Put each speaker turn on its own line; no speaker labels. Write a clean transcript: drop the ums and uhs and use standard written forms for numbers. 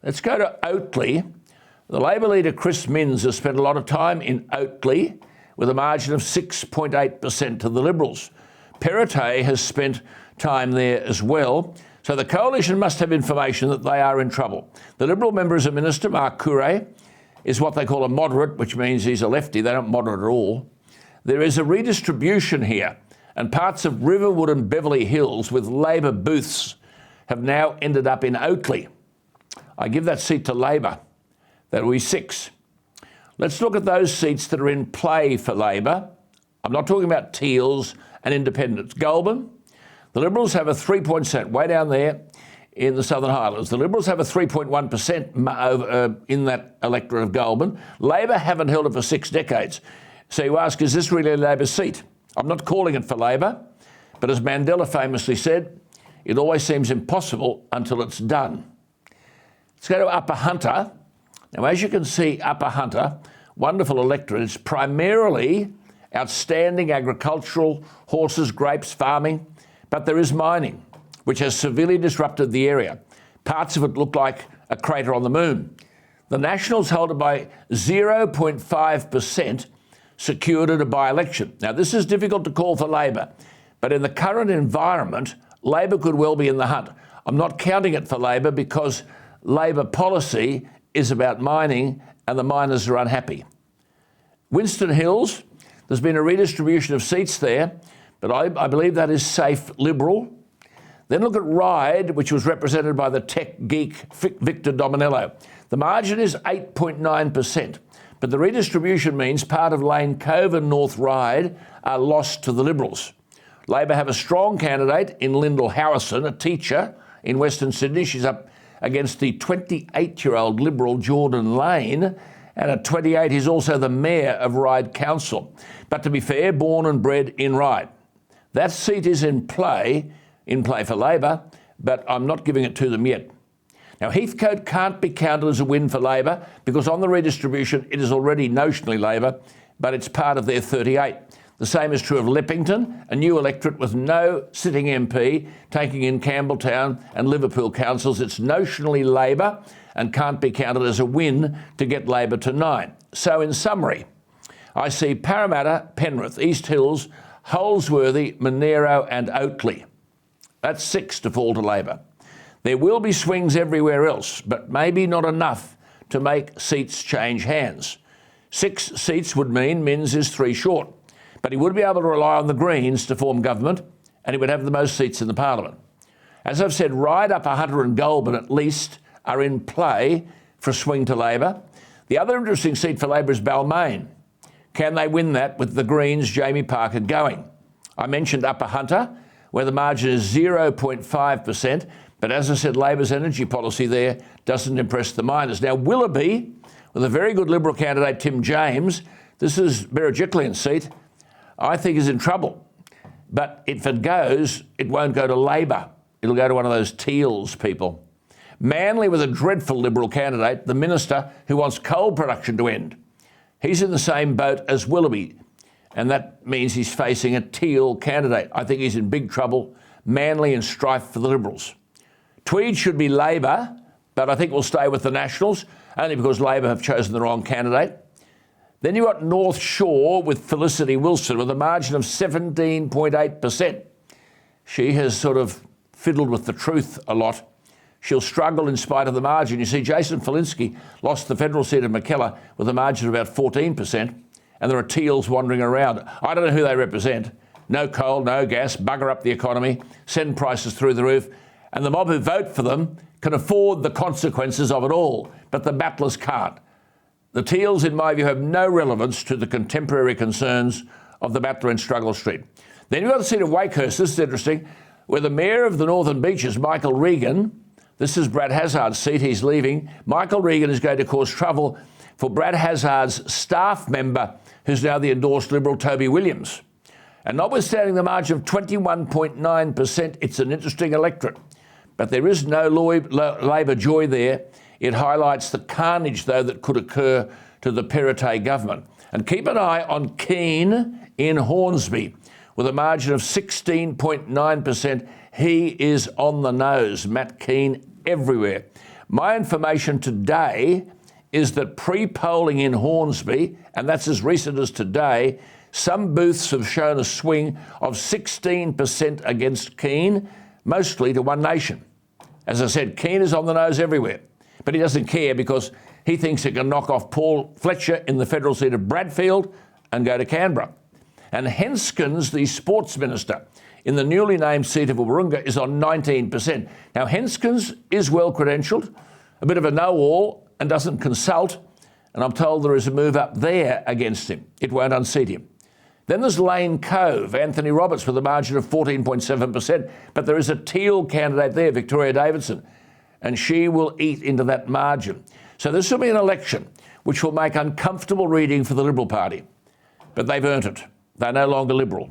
Let's go to Oatley. The Labor leader Chris Minns has spent a lot of time in Oatley with a margin of 6.8% to the Liberals. Penrith has spent time there as well. So the coalition must have information that they are in trouble. The Liberal member is a minister, Mark Curray, is what they call a moderate, which means he's a lefty. They don't moderate at all. There is a redistribution here, and parts of Riverwood and Beverly Hills with Labor booths have now ended up in Oatley. I give that seat to Labor. That'll be 6. Let's look at those seats that are in play for Labor. I'm not talking about Teals and Independents. Goulburn, the Liberals have a 3% way down there in the Southern Highlands. The Liberals have a 3.1% in that electorate of Goulburn. Labor haven't held it for 6 decades. So you ask, is this really a Labor seat? I'm not calling it for Labor, but as Mandela famously said, it always seems impossible until it's done. Let's go to Upper Hunter. Now, as you can see, Upper Hunter, wonderful electorate. It's primarily outstanding agricultural, horses, grapes, farming, but there is mining, which has severely disrupted the area. Parts of it look like a crater on the moon. The Nationals hold it by 0.5%, secured at a by-election. Now, this is difficult to call for Labor, but in the current environment, Labor could well be in the hunt. I'm not counting it for Labor because Labor policy is about mining and the miners are unhappy. Winston Hills, there's been a redistribution of seats there, but I believe that is safe Liberal. Then look at Ryde, which was represented by the tech geek Victor Dominello. The margin is 8.9%, but the redistribution means part of Lane Cove and North Ryde are lost to the Liberals. Labor have a strong candidate in Lyndall Harrison, a teacher in Western Sydney. She's up against the 28-year-old Liberal Jordan Lane, and at 28 he's also the mayor of Ryde Council. But to be fair, born and bred in Ryde. That seat is in play for Labor, but I'm not giving it to them yet. Now, Heathcote can't be counted as a win for Labor because on the redistribution it is already notionally Labor, but it's part of their 38. The same is true of Leppington, a new electorate with no sitting MP, taking in Campbelltown and Liverpool councils. It's notionally Labor and can't be counted as a win to get Labor to 9. So in summary, I see Parramatta, Penrith, East Hills, Holsworthy, Monaro and Oatley. That's 6 to fall to Labor. There will be swings everywhere else, but maybe not enough to make seats change hands. 6 seats would mean Minns is 3 short, but he would be able to rely on the Greens to form government and he would have the most seats in the Parliament. As I've said, Ryde, Upper Hunter and Goulburn at least are in play for a swing to Labor. The other interesting seat for Labor is Balmain. Can they win that with the Greens' Jamie Parker going? I mentioned Upper Hunter, where the margin is 0.5%, but as I said, Labor's energy policy there doesn't impress the miners. Now, Willoughby, with a very good Liberal candidate, Tim James, this is Berejiklian's seat, I think is in trouble. But if it goes, it won't go to Labor. It'll go to one of those Teals people. Manly with a dreadful Liberal candidate, the minister who wants coal production to end. He's in the same boat as Willoughby, and that means he's facing a Teal candidate. I think he's in big trouble. Manly in strife for the Liberals. Tweed should be Labor, but I think we'll stay with the Nationals, only because Labor have chosen the wrong candidate. Then you've got North Shore with Felicity Wilson with a margin of 17.8%. She has sort of fiddled with the truth a lot. She'll struggle in spite of the margin. You see, Jason Falinski lost the federal seat of Mackellar with a margin of about 14%, and there are Teals wandering around. I don't know who they represent. No coal, no gas, bugger up the economy, send prices through the roof, and the mob who vote for them can afford the consequences of it all, but the battlers can't. The Teals, in my view, have no relevance to the contemporary concerns of the battler in Struggle Street. Then you've got the seat of Wakehurst. This is interesting, where the Mayor of the Northern Beaches, Michael Regan, this is Brad Hazzard's seat, he's leaving. Michael Regan is going to cause trouble for Brad Hazzard's staff member, who's now the endorsed Liberal Toby Williams. And notwithstanding the margin of 21.9%, it's an interesting electorate. But there is no Labor joy there. It highlights the carnage, though, that could occur to the Penrith government. And keep an eye on Keane in Hornsby with a margin of 16.9%. He is on the nose, Matt Keane, everywhere. My information today is that pre-polling in Hornsby, and that's as recent as today, some booths have shown a swing of 16% against Keane, mostly to One Nation. As I said, Keane is on the nose everywhere, but he doesn't care because he thinks he can knock off Paul Fletcher in the federal seat of Bradfield and go to Canberra. And Henskins, the sports minister, in the newly named seat of Wahroonga is on 19%. Now, Henskins is well credentialed, a bit of a know-all and doesn't consult, and I'm told there is a move up there against him. It won't unseat him. Then there's Lane Cove, Anthony Roberts with a margin of 14.7%, but there is a teal candidate there, Victoria Davidson, and she will eat into that margin. So this will be an election which will make uncomfortable reading for the Liberal Party, but they've earned it. They're no longer Liberal.